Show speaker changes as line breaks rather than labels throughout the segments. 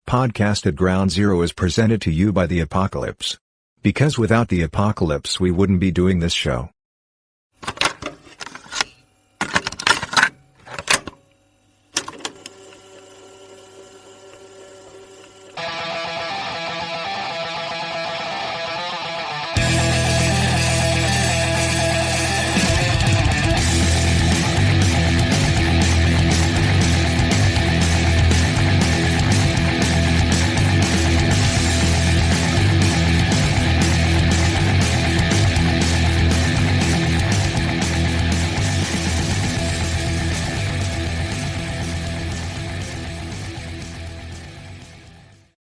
Podcast at Ground Zero is presented to you by the Apocalypse. Because without the Apocalypse we wouldn't be doing this show.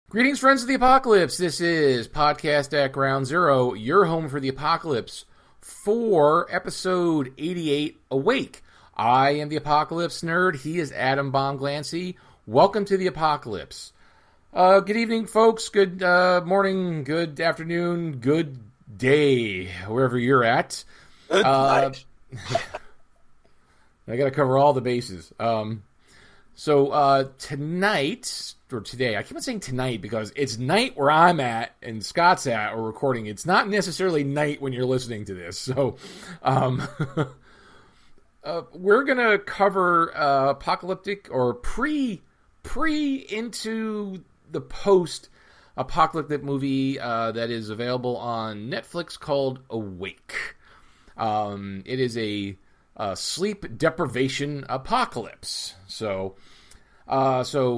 Greetings, friends of the Apocalypse. This is Podcast at Ground Zero, your home for the Apocalypse, for episode 88, Awake. I am the Apocalypse Nerd. He is Adam Baum-Glancy. Welcome to the Apocalypse. Good evening, folks. Good morning, good afternoon, good day, wherever you're at.
Good night.
I got to cover all the bases. So tonight, or today, I keep on saying tonight because it's night where I'm at and Scott's at or recording. It's not necessarily night when you're listening to this. So we're going to cover apocalyptic or pre into the post-apocalyptic movie that is available on Netflix called Awake. It is a sleep deprivation apocalypse. So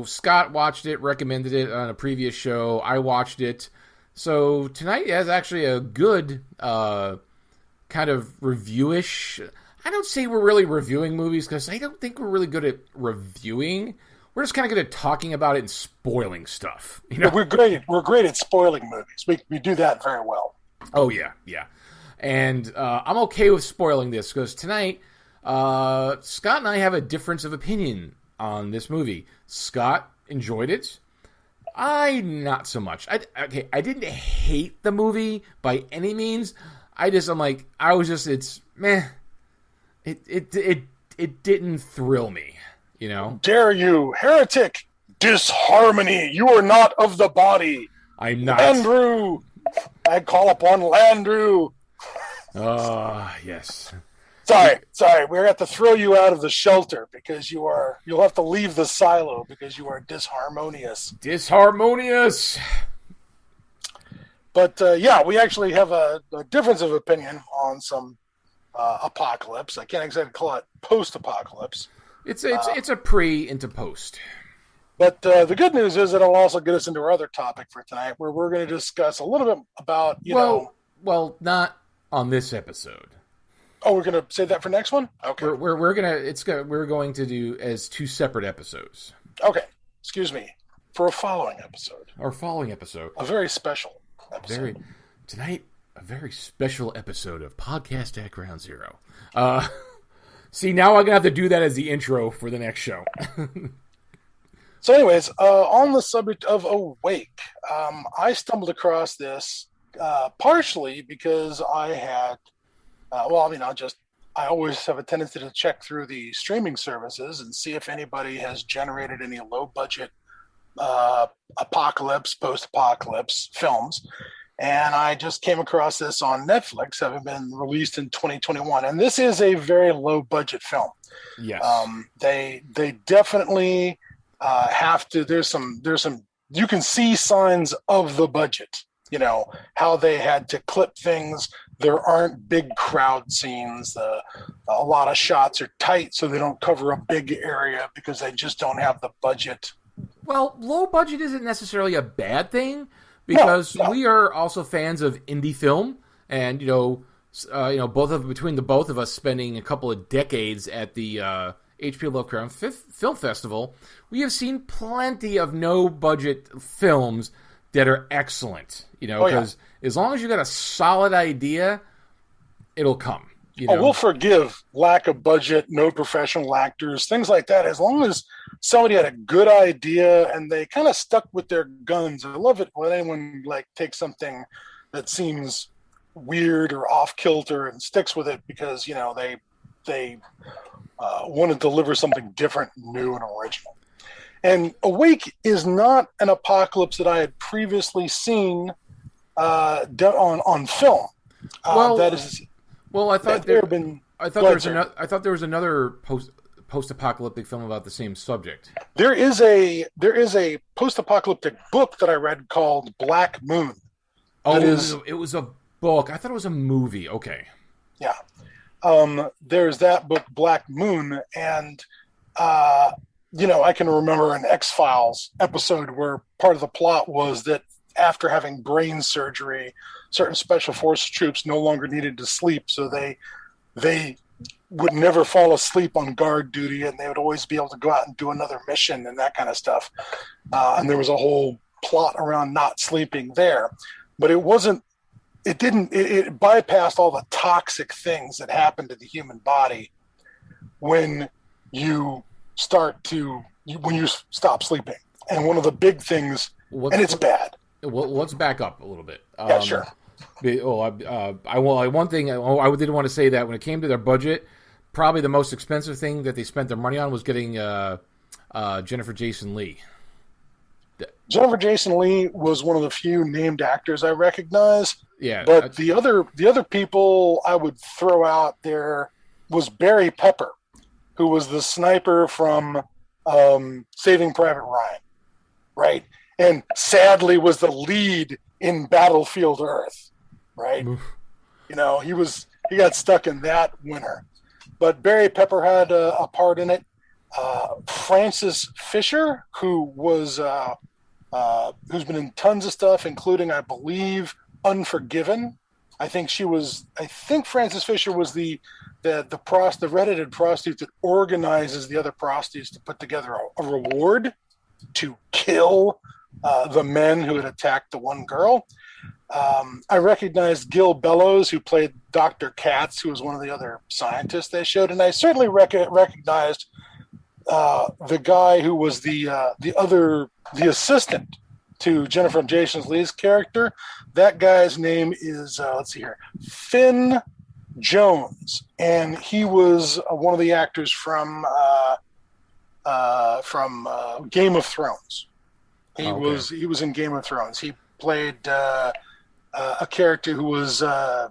Scott watched it, recommended it on a previous show. I watched it. So tonight is actually a good kind of review-ish. I don't say we're really reviewing movies because I don't think we're really good at reviewing. We're just kind of good at talking about it and spoiling stuff. You know,
we're great at spoiling movies. We do that very well.
Oh yeah. And I'm okay with spoiling this because tonight Scott and I have a difference of opinion on this movie. Scott enjoyed it. I not so much. I didn't hate the movie by any means. It's meh. It didn't thrill me, you know?
Dare you, heretic, disharmony, you are not of the body.
I'm not.
Landru, I call upon Landru.
Yes.
Sorry, we're going to have to throw you out of the shelter because you'll have to leave the silo because you are disharmonious.
Disharmonious!
But yeah, we actually have a difference of opinion on some apocalypse. I can't exactly call it post-apocalypse.
It's a pre into post.
But the good news is it'll also get us into our other topic for tonight where we're going to discuss a little bit about,
Well, not on this episode.
Oh, we're gonna save that for next one. Okay,
we're going to do as two separate episodes.
Okay, excuse me for a following episode.
Our following episode,
a very special episode.
Tonight, a very special episode of Podcast at Ground Zero. See, now I'm gonna have to do that as the intro for the next show.
So, anyways, on the subject of Awake, I stumbled across this partially because I had. I always have a tendency to check through the streaming services and see if anybody has generated any low-budget post-apocalypse films. And I just came across this on Netflix, having been released in 2021. And this is a very low-budget film.
Yes.
They definitely have to. There's some. You can see signs of the budget. You know, how they had to clip things. There aren't big crowd scenes. A lot of shots are tight, so they don't cover a big area because they just don't have the budget.
Well, low budget isn't necessarily a bad thing because we are also fans of indie film, and between the both of us spending a couple of decades at the H.P. Lovecraft Film Festival, we have seen plenty of no budget films that are excellent, because as long as you got a solid idea, it'll come.
We'll forgive lack of budget, no professional actors, things like that. As long as somebody had a good idea and they kind of stuck with their guns. I love it when anyone takes something that seems weird or off kilter and sticks with it because they want to deliver something different, new, and original. And Awake is not an apocalypse that I had previously seen on film. That is,
well, I thought
there have been.
I thought there was another post-apocalyptic film about the same subject.
There is a post-apocalyptic book that I read called Black Moon.
It was a book. I thought it was a movie. Okay.
Yeah. There's that book, Black Moon, and I can remember an X-Files episode where part of the plot was that after having brain surgery, certain special forces troops no longer needed to sleep, so they would never fall asleep on guard duty, and they would always be able to go out and do another mission and that kind of stuff. And there was a whole plot around not sleeping there, but it bypassed all the toxic things that happen to the human body when you stop sleeping. And one of the big things, it's bad.
Let's back up a little bit.
Yeah, sure.
One thing I didn't want to say that when it came to their budget, probably the most expensive thing that they spent their money on was getting Jennifer Jason Leigh.
Jennifer Jason Leigh was one of the few named actors I recognize.
Yeah,
but the other people I would throw out there was Barry Pepper, who was the sniper from Saving Private Ryan, right? And sadly was the lead in Battlefield Earth, right? Oof. He got stuck in that winter. But Barry Pepper had a part in it. Frances Fisher, who's been in tons of stuff, including, I believe, Unforgiven. I think Frances Fisher was the redheaded prostitute that organizes the other prostitutes to put together a reward to kill the men who had attacked the one girl. I recognized Gil Bellows, who played Dr. Katz, who was one of the other scientists they showed, and I certainly recognized the guy who was the assistant to Jennifer Jason Leigh's character. That guy's name is Finn Jones, and he was one of the actors from Game of Thrones. He was in Game of Thrones. He played a character who was I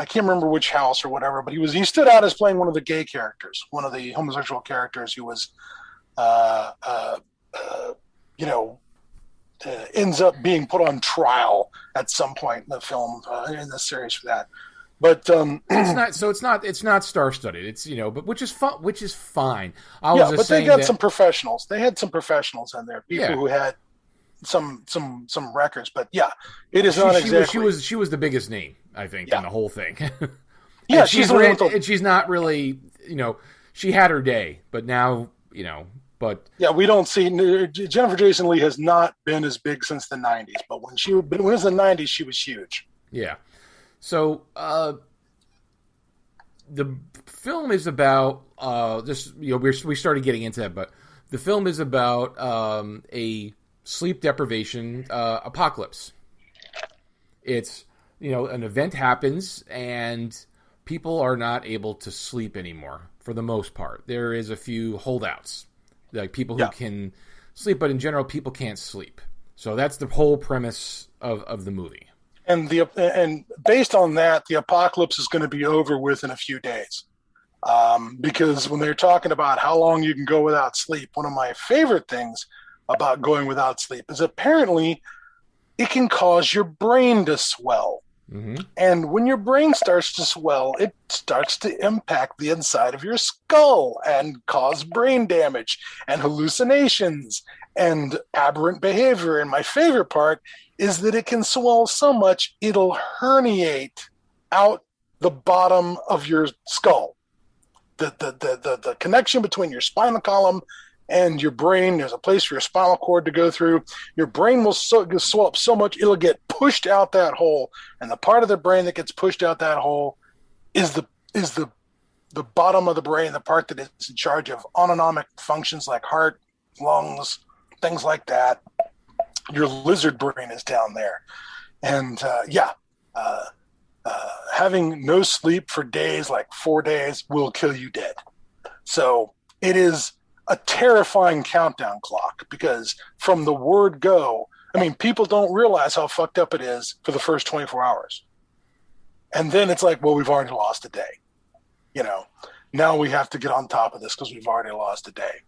can't remember which house or whatever, but he stood out as playing one of the gay characters, one of the homosexual characters who was ends up being put on trial at some point in the film in the series for that. But it's not star-studded. It's but which is fun, which is fine. But they got some professionals. They had some professionals in there, people who had some records. But it is not exactly.
She was the biggest name, I think, in the whole thing.
Yeah,
and she's not really she had her day, but now But
we don't see Jennifer Jason Leigh has not been as big since the 90s, but when it was the 90s, she was huge.
Yeah. So the film is about we started getting into that, but the film is about a sleep deprivation apocalypse. It's an event happens and people are not able to sleep anymore for the most part. There is a few holdouts, like people who can sleep, but in general, people can't sleep. So that's the whole premise of the movie.
And based on that, the apocalypse is going to be over with in a few days. Because when they're talking about how long you can go without sleep, one of my favorite things about going without sleep is apparently it can cause your brain to swell. Mm-hmm. And when your brain starts to swell, it starts to impact the inside of your skull and cause brain damage and hallucinations and aberrant behavior. And my favorite part is that it can swell so much it'll herniate out the bottom of your skull. The connection between your spinal column and your brain, there's a place for your spinal cord to go through. Your brain will swell up so much it'll get pushed out that hole, and the part of the brain that gets pushed out that hole is the bottom of the brain, the part that is in charge of autonomic functions like heart, lungs, things like that. Your lizard brain is down there, and having no sleep for days, like 4 days, will kill you dead. So it is a terrifying countdown clock, because from the word go, I mean, people don't realize how fucked up it is for the first 24 hours. And then it's like, well, we've already lost a day. You know, now we have to get on top of this because we've already lost a day.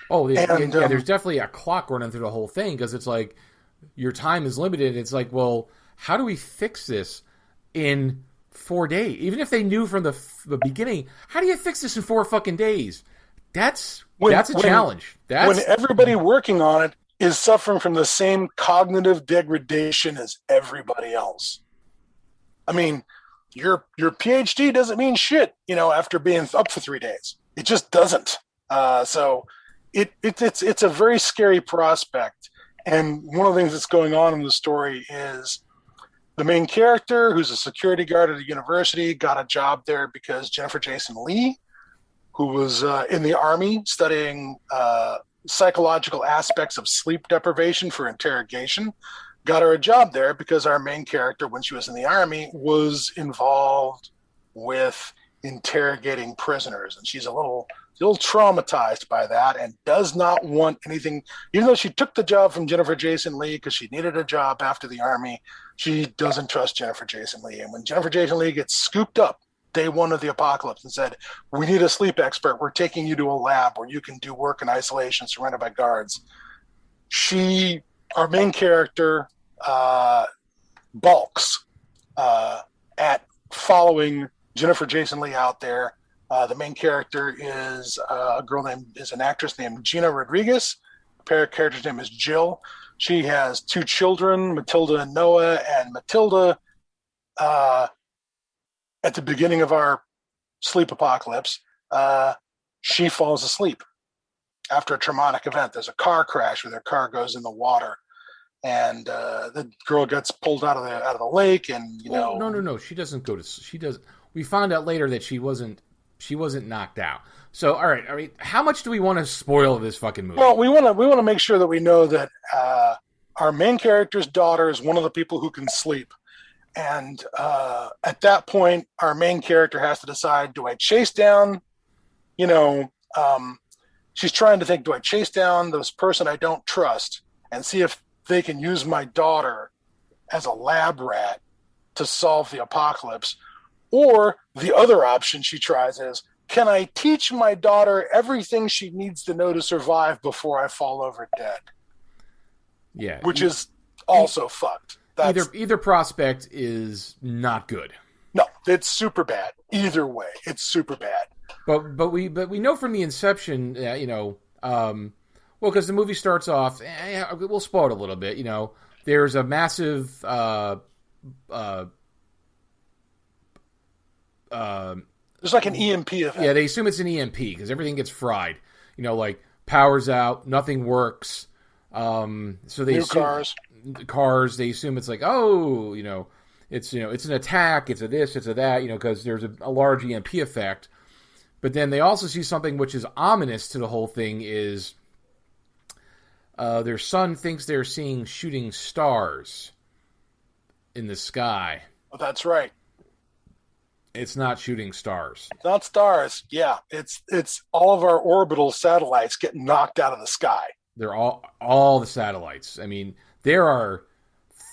Oh, there's definitely a clock running through the whole thing, because it's like your time is limited. It's like, well, how do we fix this in 4 days? Even if they knew from the beginning, how do you fix this in 4 fucking days? That's a challenge. When
everybody working on it is suffering from the same cognitive degradation as everybody else. I mean, your PhD doesn't mean shit, you know, after being up for 3 days. It just doesn't. So it's a very scary prospect. And one of the things that's going on in the story is the main character, who's a security guard at a university, got a job there because Jennifer Jason Leigh, who was in the Army studying psychological aspects of sleep deprivation for interrogation, got her a job there because our main character, when she was in the Army, was involved with interrogating prisoners. And she's a little traumatized by that and does not want anything. Even though she took the job from Jennifer Jason Leigh because she needed a job after the Army, she doesn't trust Jennifer Jason Leigh. And when Jennifer Jason Leigh gets scooped up day one of the apocalypse and said, we need a sleep expert, we're taking you to a lab where you can do work in isolation surrounded by guards, our main character, balks at following Jennifer Jason Leigh out there. The main character is an actress named Gina Rodriguez. The character's name is Jill. She has 2 children, Matilda and Noah, and Matilda, at the beginning of our sleep apocalypse, she falls asleep after a traumatic event. There's a car crash where their car goes in the water, and the girl gets pulled out of the lake, and
no, she doesn't go to. She does. We found out later that she wasn't knocked out. So, all right, I mean, how much do we want to spoil this fucking movie?
Well, we want to make sure that we know that our main character's daughter is one of the people who can sleep. And at that point, our main character has to decide, do I chase down, she's trying to think, do I chase down this person I don't trust and see if they can use my daughter as a lab rat to solve the apocalypse? Or the other option she tries is, can I teach my daughter everything she needs to know to survive before I fall over dead?
Yeah.
Which is also fucked.
Either prospect is not good.
No, it's super bad. Either way, it's super bad.
But we know from the inception, because the movie starts off. We'll spoil it a little bit. There's a massive.
There's like an EMP event.
Yeah, they assume it's an EMP because everything gets fried. Like power's out, nothing works. So they assume cars. They assume it's like, it's an attack. It's a this. It's a that. Because there's a large EMP effect. But then they also see something which is ominous to the whole thing. Is their son thinks they're seeing shooting stars in the sky.
Oh, that's right.
It's not shooting stars.
Not stars. Yeah, it's all of our orbital satellites getting knocked out of the sky.
They're all the satellites. I mean, there are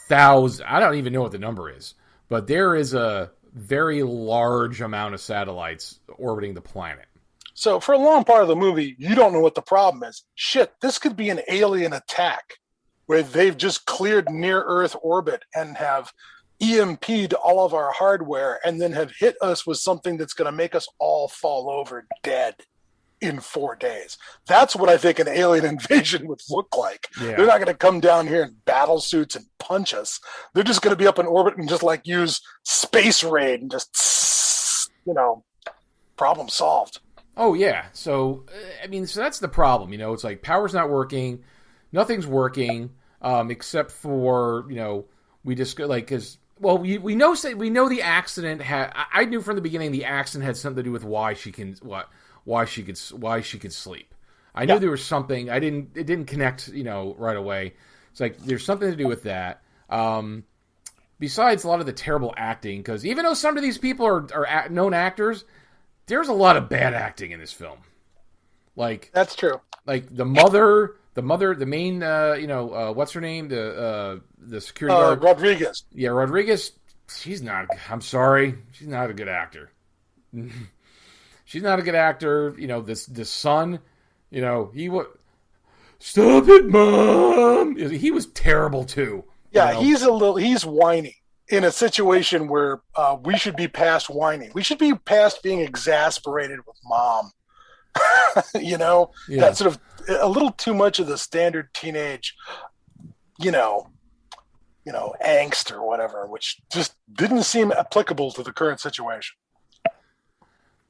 thousands. I don't even know what the number is, but there is a very large amount of satellites orbiting the planet.
So for a long part of the movie, you don't know what the problem is. Shit, this could be an alien attack where they've just cleared near-Earth orbit and have EMP'd all of our hardware and then have hit us with something that's going to make us all fall over dead in 4 days. That's what I think an alien invasion would look like. Yeah. They're not going to come down here in battle suits and punch us. They're just going to be up in orbit and just like use space raid and just, problem solved.
Oh, yeah. So, so that's the problem. It's like power's not working. Nothing's working except for, we just like, because, well, we know the accident I knew from the beginning the accident had something to do with why she could sleep. I knew there was something. It didn't connect, right away. It's like there's something to do with that. Besides a lot of the terrible acting, because even though some of these people are known actors, there's a lot of bad acting in this film. Like
That's true.
Like the mother, the main, what's her name? The security guard.
Rodriguez.
Yeah, Rodriguez. She's not. I'm sorry. She's not a good actor. She's not a good actor. You know, this son. You know, he was. Stop it, Mom. He was terrible too.
Yeah, he's whiny in a situation where we should be past whiny. We should be past being exasperated with Mom. That's sort of a little too much of the standard teenage, angst or whatever, which just didn't seem applicable to the current situation.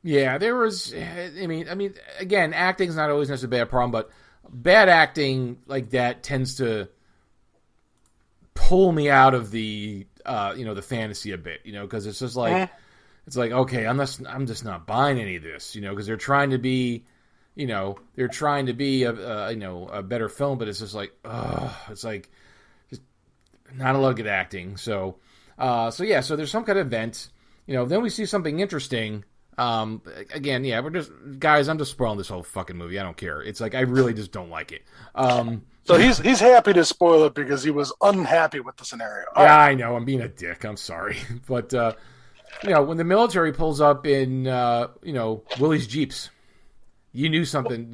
Yeah, there was. I mean, again, acting's not always necessarily a bad problem, but bad acting like that tends to pull me out of the, the fantasy a bit, because it's just like, it's like, okay, I'm just not buying any of this, because they're trying to be, a better film, but it's just like, it's like, just not a lot of good acting. So there's some kind of event, then we see something interesting. Again, we're just, guys, I'm just spoiling this whole fucking movie. I don't care. It's like, I really just don't like it.
So he's happy to spoil it because he was unhappy with the scenario.
All right. I know. I'm being a dick. I'm sorry. But, when the military pulls up in, Willie's Jeeps, you knew something,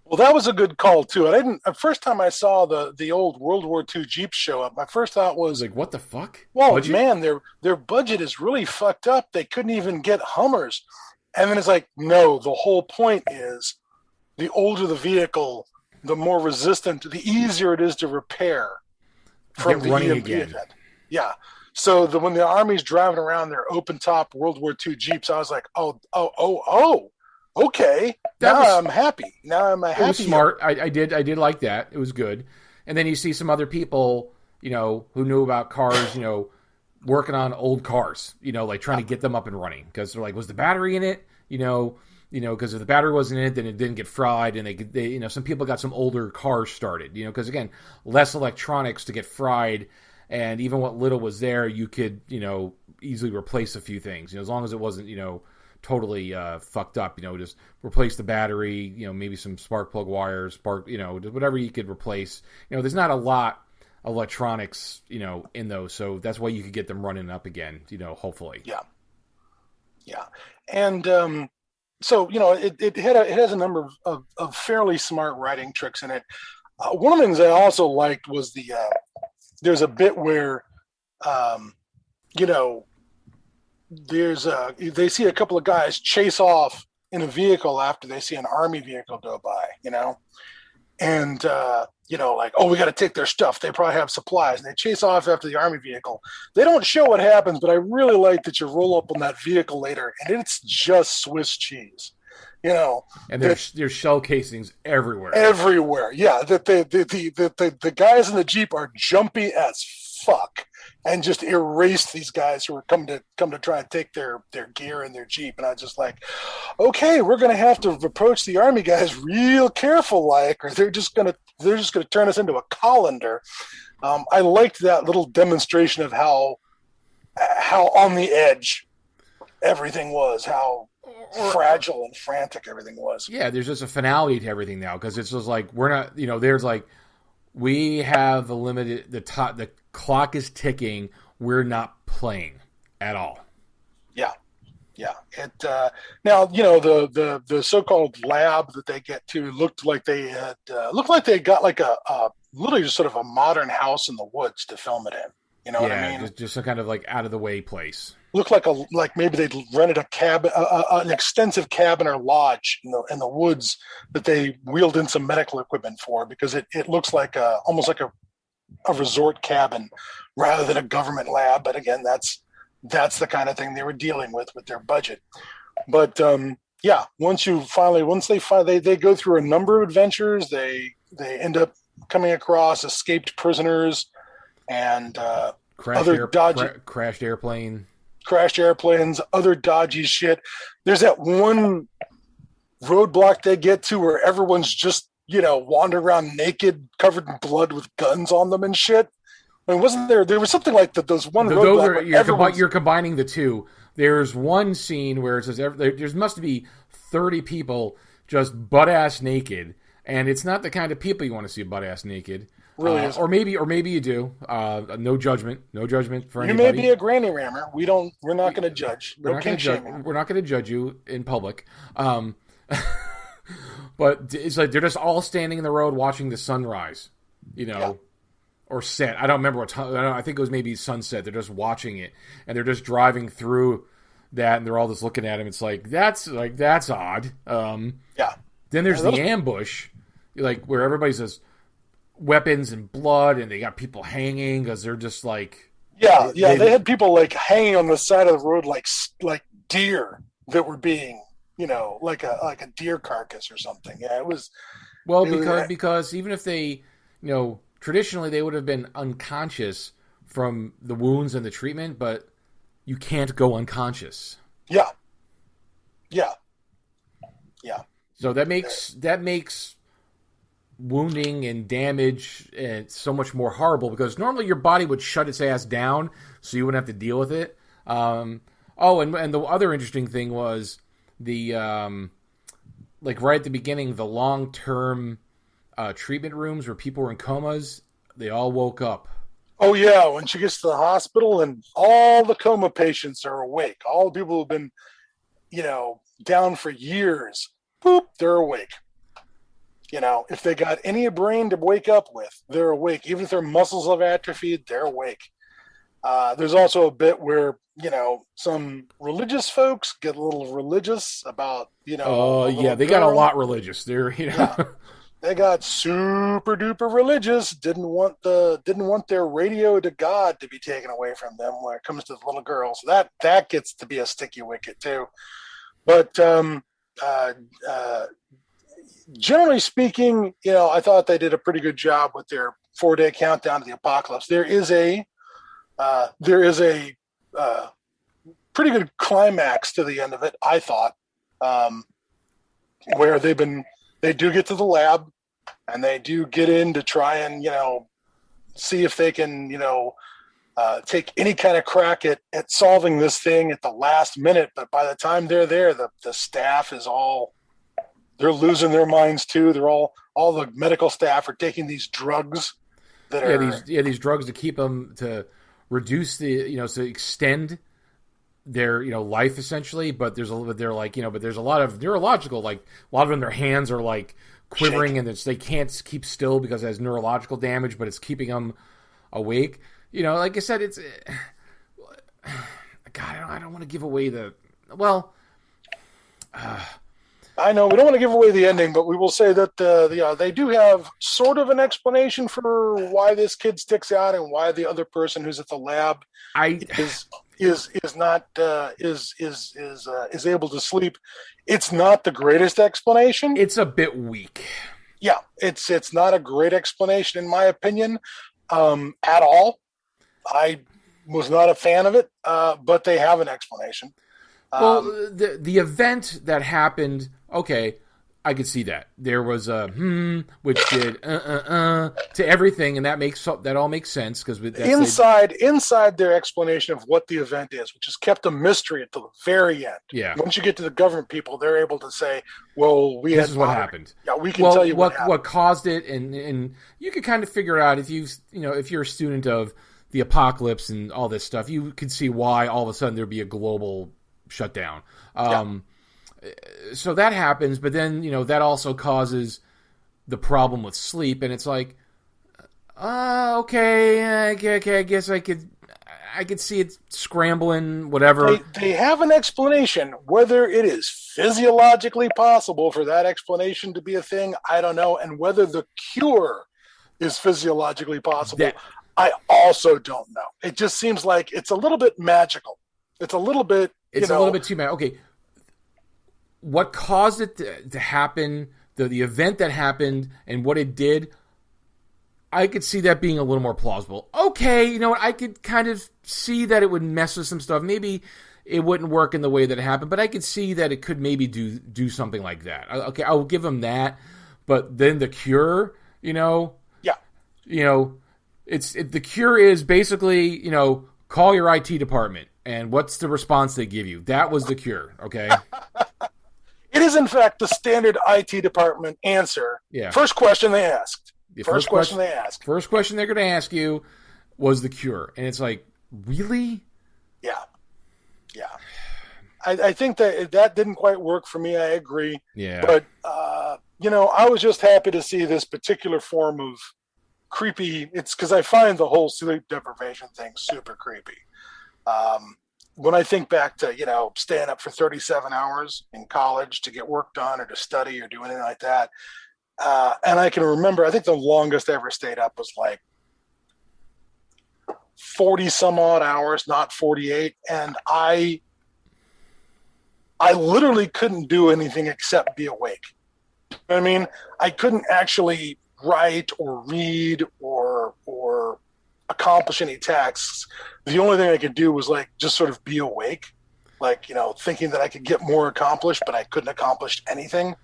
Well, that was a good call too. The first time I saw the old World War II Jeeps show up, my first thought was
like, what the fuck?
Well, budget? Man, their budget is really fucked up. They couldn't even get Hummers. And then it's like, no, the whole point is the older the vehicle, the more resistant, the easier it is to repair from the EMP event. Yeah. So when the Army's driving around their open top World War II Jeeps, I was like, oh, okay. I'm happy. Now I'm happy.
It was smart. I did like that. It was good. And then you see some other people, who knew about cars, working on old cars, like trying to get them up and running, because they're like, was the battery in it? Because if the battery wasn't in it, then it didn't get fried, and they some people got some older cars started, because again, less electronics to get fried. And even what little was there, you could, easily replace a few things, as long as it wasn't, totally fucked up, just replace the battery, maybe some spark plug wires, whatever you could replace. There's not a lot of electronics, in those, so that's why you could get them running up again, hopefully.
Yeah. And so, it has a number of fairly smart writing tricks in it. One of the things I also liked was there's a bit where, they see a couple of guys chase off in a vehicle after they see an Army vehicle go by, and, like, oh, we got to take their stuff. They probably have supplies, and they chase off after the Army vehicle. They don't show what happens, but I really like that you roll up on that vehicle later, and it's just Swiss cheese.
And there's shell casings everywhere.
Everywhere, yeah. That the guys in the Jeep are jumpy as fuck, and just erase these guys who are come to try and take their gear in their Jeep. And I just like, okay, we're gonna have to approach the Army guys real careful, or they're just gonna turn us into a colander. I liked that little demonstration of how on the edge everything was, how fragile and frantic everything was.
Yeah, there's just a finality to everything now, because it's just like, we're not, there's like, we have the clock is ticking, we're not playing at all. Yeah.
It now, the so-called lab that they get to looked like they got like a literally just sort of a modern house in the woods to film it in. You know what I mean?
Just a kind of like out of the way place.
Looked like maybe they'd rented a cabin, an extensive cabin or lodge in the woods that they wheeled in some medical equipment for, because it looks like almost like a resort cabin rather than a government lab. But again, that's the kind of thing they were dealing with their budget. But once they go through a number of adventures, they end up coming across escaped prisoners and
crashed
airplanes, other dodgy shit. There's that one roadblock they get to where everyone's just, wandering around naked, covered in blood with guns on them and shit. I mean, wasn't there was something like that. Those one roadblock.
You're combining the two. There's one scene where it says there must be 30 people just butt ass naked, and it's not the kind of people you want to see butt ass naked.
Really is.
Or maybe you do. No judgment for anybody.
You may be a granny rammer. We're not going to judge.
We're not going to judge you in public. But it's like they're just all standing in the road watching the sunrise, or set. I don't remember what time. I think it was maybe sunset. They're just watching it, and they're just driving through that, and they're all just looking at him. It's like that's odd. Then there's the ambush, like where everybody's just weapons and blood, and they got people hanging because they're just like
they had people like hanging on the side of the road like deer that were being like a deer carcass or something. Yeah, it was
because even if they traditionally they would have been unconscious from the wounds and the treatment, but you can't go unconscious.
Yeah.
So that makes wounding and damage so much more horrible, because normally your body would shut its ass down so you wouldn't have to deal with it. And the other interesting thing was the like right at the beginning, the long-term treatment rooms where people were in comas, they all woke up.
Oh yeah, when she gets to the hospital and all the coma patients are awake. All the people who've been, down for years, boop, they're awake. If they got any brain to wake up with, they're awake. Even if their muscles have atrophied, they're awake. There's also a bit where, some religious folks get a little religious about,
they got a lot religious. They're,
They got super duper religious. Didn't want their radio to God to be taken away from them when it comes to the little girls. That gets to be a sticky wicket too. But generally speaking, I thought they did a pretty good job with their 4-day countdown to the apocalypse. There is a pretty good climax to the end of it, I thought, where they do get to the lab and they do get in to try and, see if they can, take any kind of crack at solving this thing at the last minute. But by the time they're there, the staff is they're losing their minds too. They're all the medical staff are taking these drugs
these drugs to keep them, to reduce the, to extend their, life essentially. But there's a lot of neurological, like a lot of them, their hands are like quivering and they can't keep still because it has neurological damage, but it's keeping them awake. Like I said, it's God, I don't want to give away
I know we don't want to give away the ending, but we will say that they do have sort of an explanation for why this kid sticks out and why the other person who's at the lab is able to sleep. It's not the greatest explanation.
It's a bit weak.
Yeah, it's not a great explanation in my opinion, at all. I was not a fan of it, but they have an explanation.
Well, the event that happened, okay, I could see that. There was a which did to everything, and that all makes sense because
inside their explanation of what the event is, which is kept a mystery until the very end.
Yeah.
Once you get to the government people, they're able to say, "Well,
this is what happened."
Yeah, we can tell you what
caused it, and you could kind of figure out if if you're a student of the apocalypse and all this stuff, you could see why all of a sudden there'd be a global shutdown. So that happens, but then, that also causes the problem with sleep, and it's like, okay, I guess I could see it scrambling, whatever.
They have an explanation. Whether it is physiologically possible for that explanation to be a thing, I don't know, and whether the cure is physiologically possible, I also don't know. It just seems like it's a little bit magical. It's a little bit
too mad. Okay, what caused it to happen, the event that happened, and what it did, I could see that being a little more plausible. Okay, I could kind of see that it would mess with some stuff. Maybe it wouldn't work in the way that it happened, but I could see that it could maybe do something like that. Okay, I will give them that. But then the cure, the cure is basically, call your IT department. And what's the response they give you? That was the cure, okay?
It is in fact the standard IT department answer.
Yeah.
First question they asked.
First question they're going to ask you was the cure. And it's like, really?
Yeah. I think that didn't quite work for me. I agree.
Yeah.
But, I was just happy to see this particular form of creepy. It's because I find the whole sleep deprivation thing super creepy. When I think back to, staying up for 37 hours in college to get work done or to study or do anything like that. And I can remember, I think the longest I ever stayed up was like 40 some odd hours, not 48. And I literally couldn't do anything except be awake. You know what I mean? I couldn't actually write or read or accomplish any tasks. The only thing I could do was like just sort of be awake, like, thinking that I could get more accomplished, but I couldn't accomplish anything.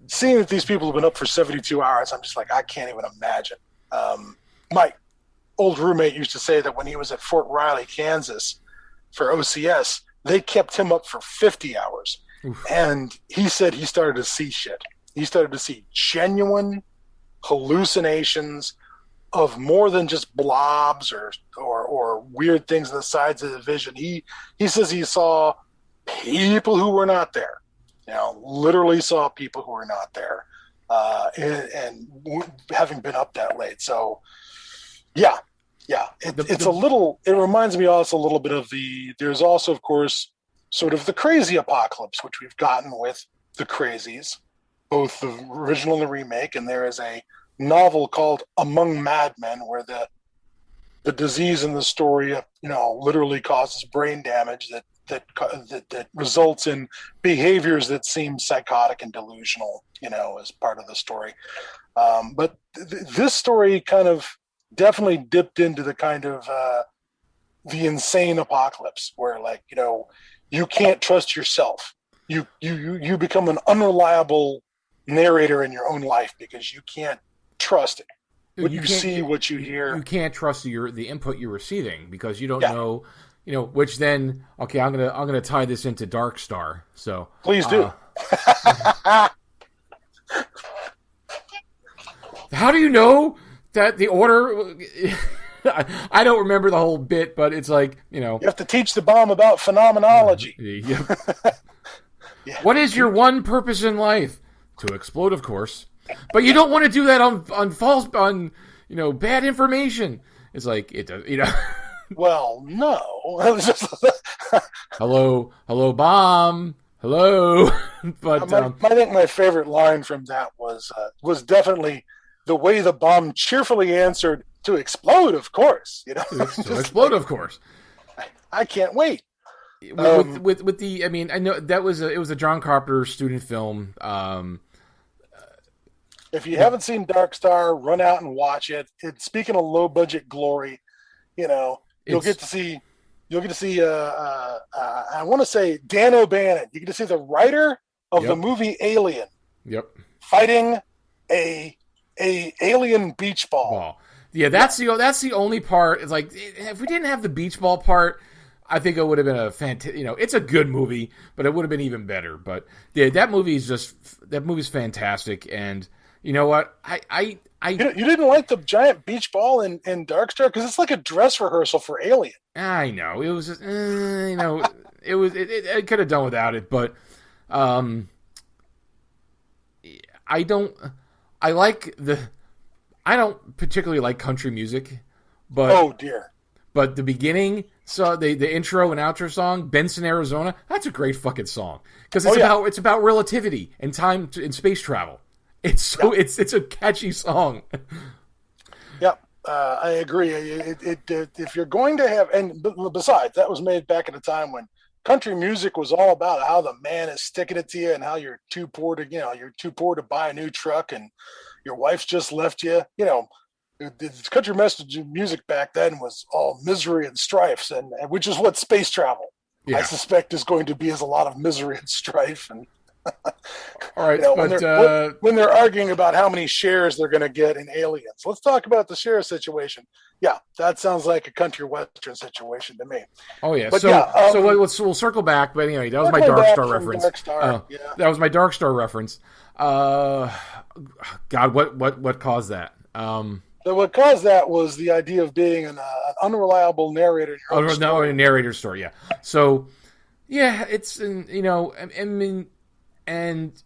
Seeing that these people have been up for 72 hours, I'm just like, I can't even imagine. My old roommate used to say that when he was at Fort Riley, Kansas for OCS, they kept him up for 50 hours. Oof. And he said he started to see shit. He started to see genuine hallucinations of more than just blobs or weird things on the sides of the vision. He says he saw people who were not there. Literally saw people who were not there, and having been up that late. So, yeah. It's a little. It reminds me also a little bit of there's also, of course, sort of the crazy apocalypse, which we've gotten with the Crazies, both the original and the remake. And there is a novel called Among Madmen, where the disease in the story, literally causes brain damage that results in behaviors that seem psychotic and delusional, as part of the story. But this story kind of definitely dipped into the kind of the insane apocalypse where, like, you can't trust yourself. You become an unreliable narrator in your own life because you can't trust it. What you see, what you hear.
You can't trust the input you're receiving because you don't know. Which then, okay, I'm gonna tie this into Dark Star. So
please do.
How do you know that the order? I don't remember the whole bit, but it's like,
you have to teach the bomb about phenomenology.
Yep. Yeah. What is your one purpose in life? To explode, of course. But you don't want to do that on bad information. It's like it does,
Well, no.
Hello, bomb. Hello. But
I think my favorite line from that was definitely the way the bomb cheerfully answered, "To explode, of course."
To explode, of course.
I can't wait.
With the, I know that it was a John Carpenter student film.
If you haven't seen Dark Star, run out and watch it. Speaking of low budget glory, you'll get to see. I want to say Dan O'Bannon. You get to see the writer of the movie Alien.
Yep.
Fighting a alien beach ball.
Yeah, that's the only part. It's like, if we didn't have the beach ball part, I think it would have been a fantastic. It's a good movie, but it would have been even better. But yeah, that movie's fantastic. And you know what? You
didn't like the giant beach ball in Darkstar because it's like a dress rehearsal for Alien.
I know it was just, it could have done without it, but I don't particularly like country music, but
oh dear.
But the beginning, so the intro and outro song, Benson, Arizona, that's a great fucking song because it's about relativity and time and space travel. It's a catchy song.
Yep, I agree. If you're going to have, and besides, that was made back at a time when country music was all about how the man is sticking it to you and how you're too poor to buy a new truck and your wife's just left you. The country message music back then was all misery and strife, and which is what space travel, I suspect, is going to be, is a lot of misery and strife. And
All right,
when they're arguing about how many shares they're going to get in Aliens, let's talk about the share situation. Yeah, that sounds like a country western situation to me.
Oh yeah,
but
we'll circle back. But anyway, that was my Dark Star reference.
Dark Star.
That was my Dark Star reference. God, what caused that?
So what caused that was the idea of being an unreliable narrator.
A narrator story. Yeah. So, yeah, it's I mean, and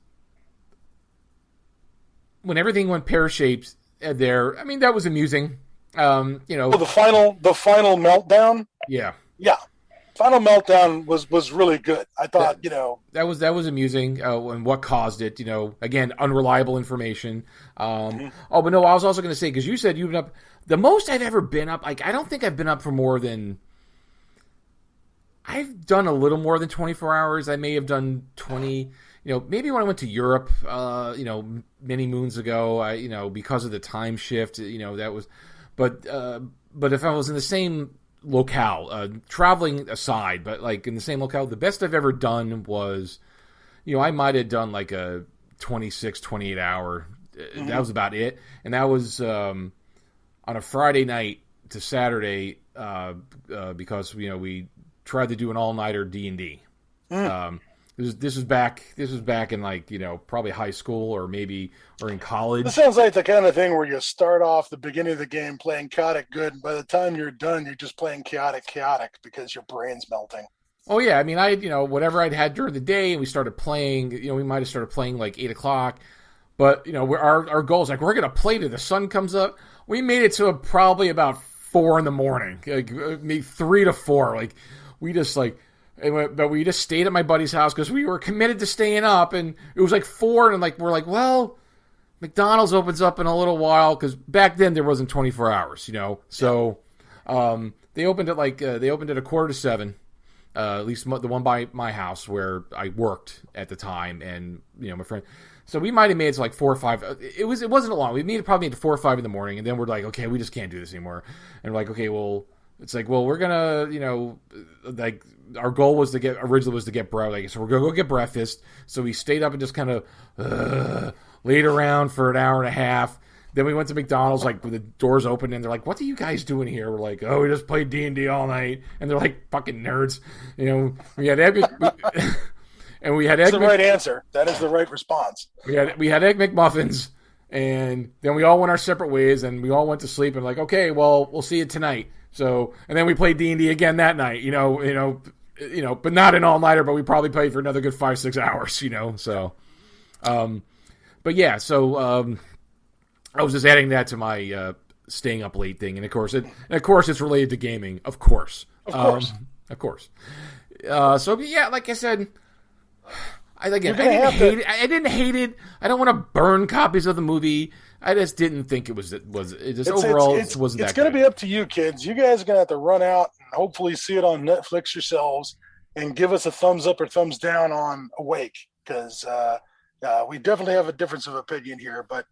when everything went pear-shaped there, I mean, that was amusing.
The final meltdown.
Yeah.
Final meltdown was really good. I thought,
that was amusing. And what caused it? Again, unreliable information. Oh, but no, I was also going to say, because you said you've been up. The most I've ever been up, like, I don't think I've been up for more than. I've done a little more than 24 hours. I may have done 20. Maybe when I went to Europe, many moons ago, because of the time shift, that was. But if I was in the same locale, traveling aside, but like in the same locale, the best I've ever done was, I might have done like a 26, 28 hour. That was about it. And that was on a Friday night to Saturday because, we tried to do an all-nighter D&D. This was back in like, probably high school or in college.
This sounds like the kind of thing where you start off the beginning of the game playing chaotic good, and by the time you're done, you're just playing chaotic because your brain's melting.
Oh yeah, I mean, whatever I'd had during the day, and we started playing. We might have started playing like 8 o'clock, but our goal is like we're gonna play till the sun comes up. We made it to probably about 4 in the morning, like maybe 3 to 4. Like we just like. But we just stayed at my buddy's house because we were committed to staying up, and it was like 4, and like we're like, well, McDonald's opens up in a little while because back then there wasn't 24 hours, So they opened at like a 6:45, at least the one by my house where I worked at the time, and my friend. So we might have made it to like 4 or 5. It wasn't long. We probably made it to 4 or 5 in the morning, and then we're like, okay, we just can't do this anymore, and we're like, okay, well. It's like, well, we're gonna, like our goal was originally was to get breakfast. So we're gonna go get breakfast. So we stayed up and just kind of laid around for an hour and a half. Then we went to McDonald's, like with the doors open, and they're like, "What are you guys doing here?" We're like, "Oh, we just played D&D all night," and they're like, "Fucking nerds," We had egg, and we had egg.
That's the right answer. That is the right response.
We had egg McMuffins, and then we all went our separate ways, and we all went to sleep. And like, okay, well, we'll see you tonight. So, and then we played D&D again that night, but not an all-nighter, but we probably played for another good 5-6 hours, so, but yeah, so, I was just adding that to my, staying up late thing. And of course it's related to gaming, of course. Of course. So yeah, like I said, I didn't hate it. I don't want to burn copies of the movie. I just didn't think it wasn't that good.
It's going to be up to you, kids. You guys are going to have to run out and hopefully see it on Netflix yourselves and give us a thumbs up or thumbs down on Awake, because we definitely have a difference of opinion here. But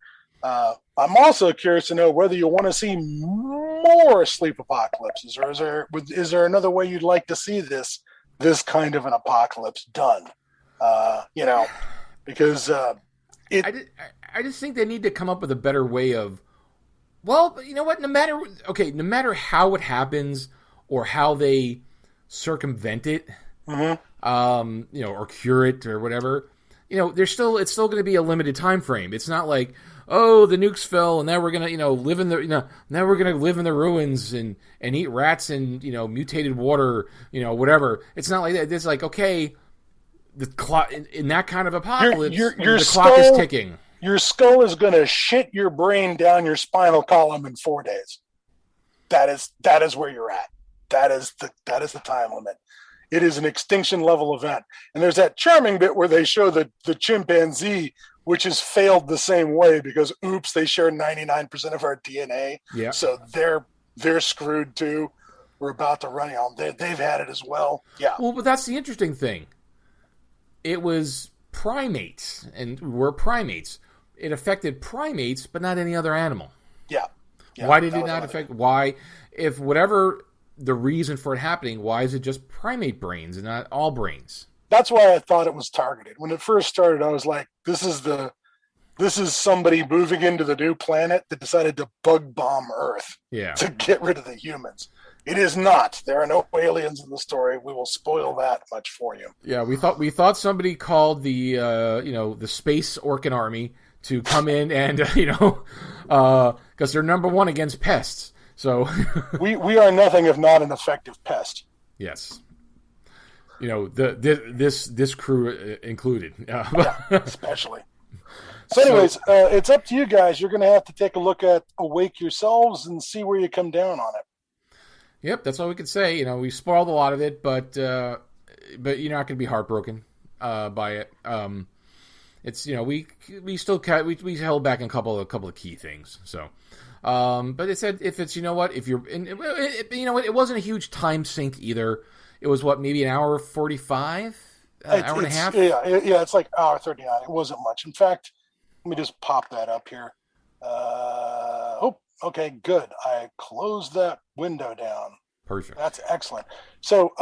I'm also curious to know whether you want to see more sleep apocalypses, or is there another way you'd like to see this kind of an apocalypse done? Because
I just think they need to come up with a better way of, well, you know what? No matter how it happens or how they circumvent it, or cure it or whatever, it's still going to be a limited time frame. It's not like, oh, the nukes fell and now we're going to live in the ruins and eat rats and mutated water, whatever. It's not like that. It's like, okay, the clock in that kind of apocalypse, the clock is ticking.
Your skull is going to shit your brain down your spinal column in 4 days. That is where you're at. That is the time limit. It is an extinction level event. And there's that charming bit where they show the chimpanzee, which has failed the same way because, oops, they share 99% of our DNA.
Yeah.
So they're screwed too. We're about to run on. They've had it as well. Yeah.
Well, but that's the interesting thing. It was primates, and we're primates. It affected primates, but not any other animal.
Yeah.
Why did it not affect? Why, if whatever the reason for it happening, why is it just primate brains and not all brains?
that's why I thought it was targeted. When it first started, I was like, this is somebody moving into the new planet that decided to bug bomb Earth to get rid of the humans. It is not. There are no aliens in the story. We will spoil that much for you.
Yeah, we thought somebody called the the Space Orcan Army to come in and because they're number one against pests. So
we are nothing if not an effective pest.
Yes. This crew included.
Yeah, especially. So anyways, it's up to you guys. You're going to have to take a look at Awake yourselves and see where you come down on it.
Yep, that's all we can say. We spoiled a lot of it, but you're not going to be heartbroken by it. It's we still we held back a couple of key things. So, but it said if it's if you're it wasn't a huge time sink either. It was maybe an hour 45, hour and a half.
Yeah, it's like hour 39. It wasn't much. In fact, let me just pop that up here. Okay, good. I closed that window down.
Perfect.
That's excellent. So,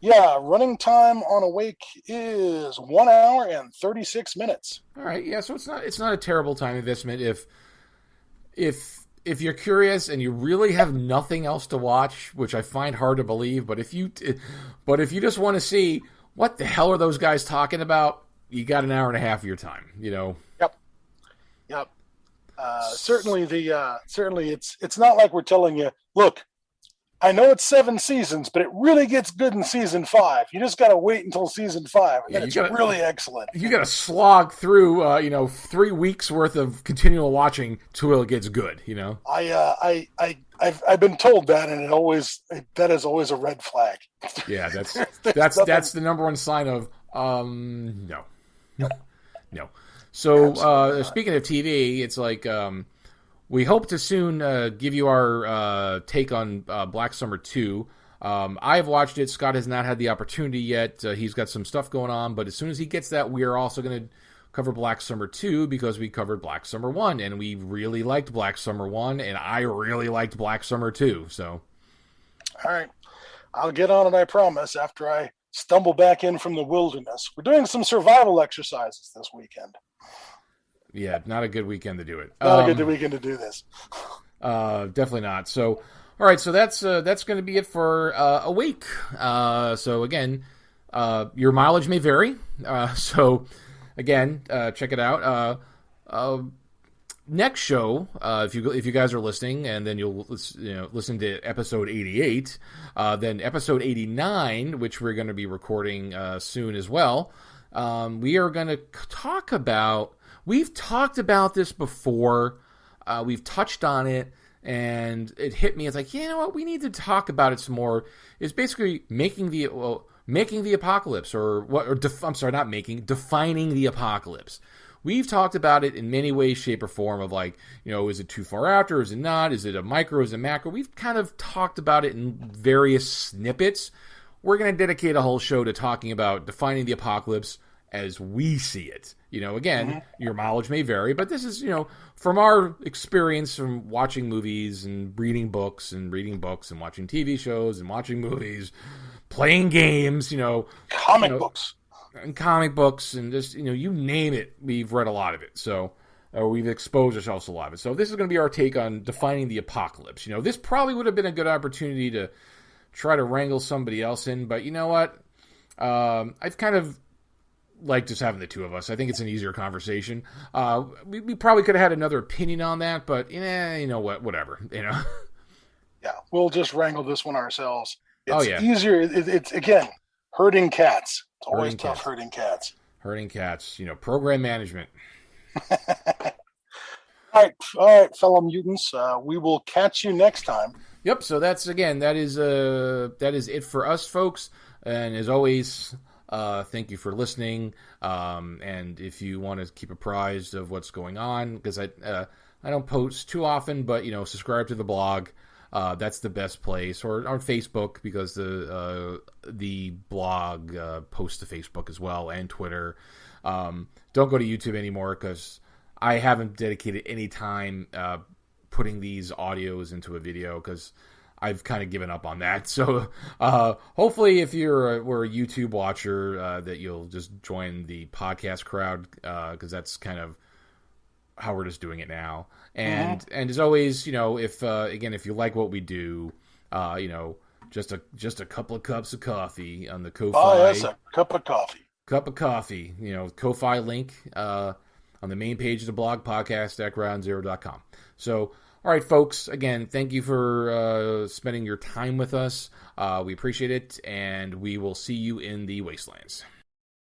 running time on Awake is 1 hour and 36 minutes.
All right, yeah. So it's not a terrible time investment if you're curious and you really have nothing else to watch, which I find hard to believe. But if you just want to see what the hell are those guys talking about, you got an hour and a half of your time.
Yep. Certainly it's not like we're telling you, look, I know it's 7 seasons, but it really gets good in season 5. You just got to wait until season 5. And it's really excellent.
You got to slog through, 3 weeks worth of continual watching till it gets good.
I've been told that, and that is always a red flag.
Yeah, that's the number one sign of no. So speaking of TV, it's like we hope to soon give you our take on Black Summer 2. I've watched it. Scott has not had the opportunity yet. He's got some stuff going on, but as soon as he gets that, we are also going to cover Black Summer 2 because we covered Black Summer 1, and we really liked Black Summer 1, and I really liked Black Summer 2. So,
all right. I'll get on it, I promise, after I stumble back in from the wilderness. We're doing some survival exercises this weekend.
Yeah, not a good weekend to do it.
Not a good weekend to do this.
Definitely not. So, all right. So that's going to be it for a week. So again, your mileage may vary. So again, check it out. Next show, if you guys are listening, and then you'll listen to episode 88, then episode 89, which we're going to be recording soon as well. We are going to talk about. We've talked about this before. We've touched on it, and it hit me. It's like, you know what? We need to talk about it some more. It's basically making the apocalypse, or what? Or defining the apocalypse. We've talked about it in many ways, shape, or form of like, is it too far after? Is it not? Is it a micro? Is it macro? We've kind of talked about it in various snippets. We're going to dedicate a whole show to talking about defining the apocalypse as we see it. Again, your mileage may vary, but this is, from our experience from watching movies and reading books and watching TV shows and watching movies, playing games,
comic books.
And comic books and just, you name it, we've read a lot of it. So, or we've exposed ourselves to a lot of it. So this is going to be our take on defining the apocalypse. This probably would have been a good opportunity to try to wrangle somebody else in, but you know what? I've kind of like just having the two of us. I think it's an easier conversation. We probably could have had another opinion on that, but whatever.
Yeah, we'll just wrangle this one ourselves.
It's
easier. It's again herding cats. It's always tough herding cats.
Herding cats. Program management.
All right, fellow mutants. We will catch you next time.
Yep. So that is it for us, folks. And as always. Thank you for listening. And if you want to keep apprised of what's going on, because I don't post too often, but subscribe to the blog. That's the best place, or on Facebook, because the blog posts to Facebook as well, and Twitter. Don't go to YouTube anymore because I haven't dedicated any time putting these audios into a video because I've kind of given up on that. So hopefully, if we're a YouTube watcher, that you'll just join the podcast crowd, because that's kind of how we're just doing it now. And as always, if if you like what we do, just a couple of cups of coffee on the Ko-Fi.
Oh, yes, a cup of coffee.
Cup of coffee, Ko-Fi link on the main page of the blog, podcast@groundzero.com. So, all right, folks, again, thank you for spending your time with us. We appreciate it, and we will see you in the wastelands.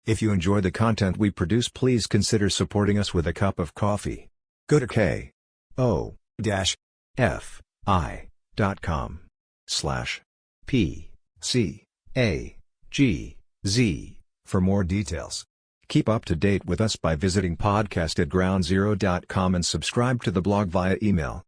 If you enjoy the content we produce, please consider supporting us with a cup of coffee. Go to ko-fi.com/PCAGZ for more details. Keep up to date with us by visiting podcast@groundzero.com and subscribe to the blog via email.